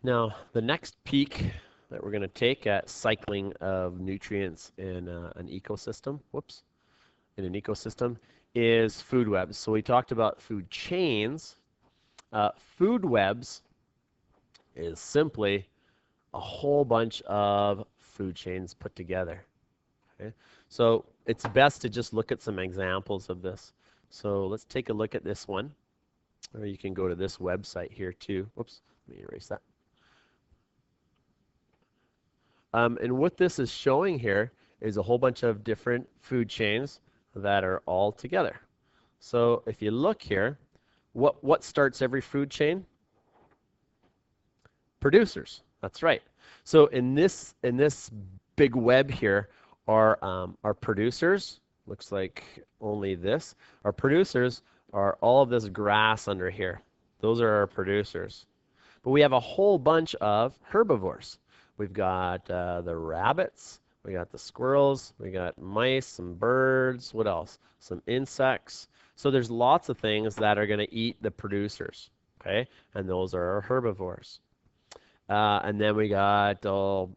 Now, the next peek that we're going to take at cycling of nutrients in an ecosystem, in an ecosystem, is food webs. So we talked about food chains. Food webs is simply a whole bunch of food chains put together. Okay? So it's best to just look at some examples of this. So let's take a look at this one, or you can go to this website here too. Whoops, let me erase that. And what this is showing here is a whole bunch of different food chains that are all together. So if you look here, what starts every food chain? Producers. That's right. So in this big web here are producers. Looks like only this. Our producers are all of this grass under here. Those are our producers. But we have a whole bunch of herbivores. We've got the rabbits, we got the squirrels, we got mice, some birds, what else? Some insects. So there's lots of things that are going to eat the producers, okay? And those are our herbivores. And then we got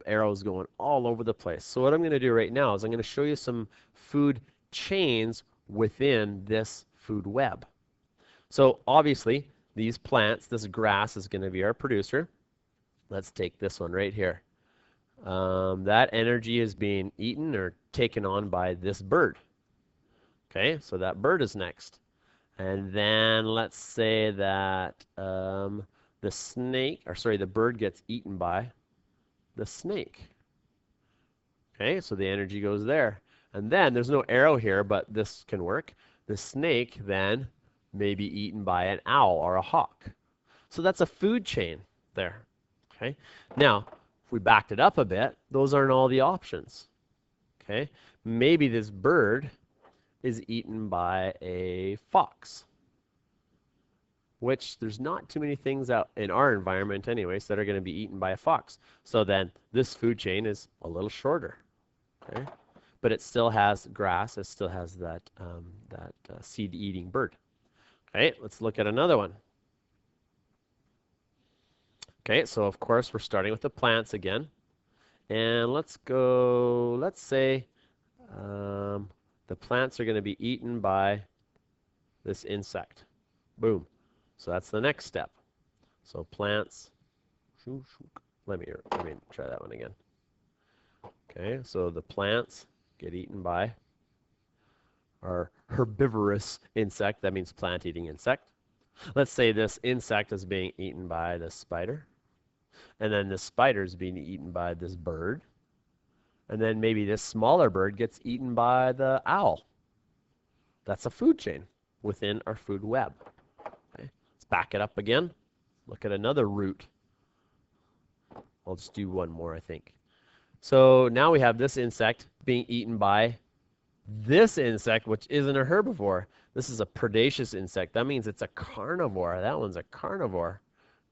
arrows going all over the place. So what I'm going to do right now is I'm going to show you some food chains within this food web. So obviously, these plants, this grass is going to be our producer. Let's take this one right here. That energy is being eaten or taken on by this bird. Okay, so that bird is next. And then let's say that the snake, or sorry, the bird gets eaten by the snake. Okay, so the energy goes there. And then there's no arrow here, but this can work. The snake then may be eaten by an owl or a hawk. So that's a food chain there. Okay, now if we backed it up a bit, those aren't all the options. Okay, maybe this bird is eaten by a fox, which there's not too many things out in our environment anyways that are going to be eaten by a fox. So then this food chain is a little shorter. Okay, but it still has grass. It still has that seed-eating bird. Okay, let's look at another one. Okay, so of course we're starting with the plants again. And let's go, let's say the plants are going to be eaten by this insect. Boom. So that's the next step. So plants, let me try that one again. Okay, so the plants get eaten by our herbivorous insect. That means plant-eating insect. Let's say this insect is being eaten by this spider. And then the spider is being eaten by this bird. And then maybe this smaller bird gets eaten by the owl. That's a food chain within our food web. Okay. Let's back it up again. Look at another root. I'll just do one more, I think. So now we have this insect being eaten by this insect, which isn't a herbivore. This is a predaceous insect. That means it's a carnivore. That one's a carnivore.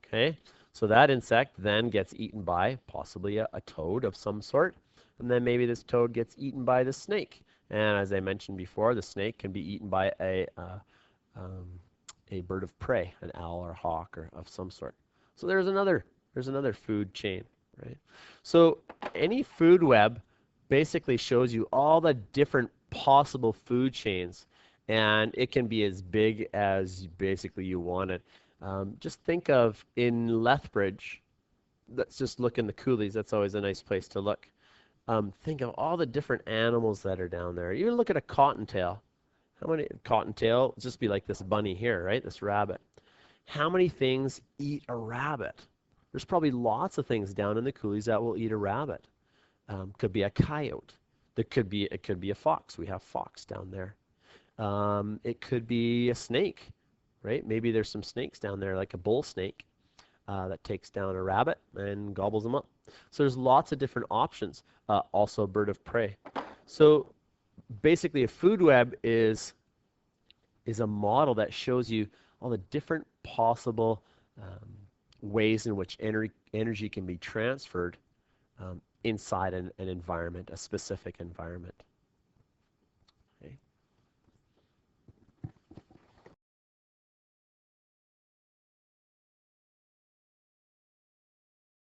Okay, so that insect then gets eaten by possibly a toad of some sort. And then maybe this toad gets eaten by the snake. And as I mentioned before, the snake can be eaten by a bird of prey, an owl or hawk or of some sort. So there's another food chain, right? So any food web basically shows you all the different possible food chains, and it can be as big as basically you want it. Just think of in Lethbridge, let's just look in the coulees. That's always a nice place to look. Think of all the different animals that are down there. Even look at a cottontail. How many cottontail? Just be like this bunny here, right? This rabbit. How many things eat a rabbit? There's probably lots of things down in the coulees that will eat a rabbit. Could be a coyote. It could be a fox. We have fox down there. It could be a snake, right? Maybe there's some snakes down there, like a bull snake, that takes down a rabbit and gobbles them up. So there's lots of different options. Also, a bird of prey. So basically, a food web is a model that shows you all the different possible ways in which energy can be transferred inside an environment, a specific environment.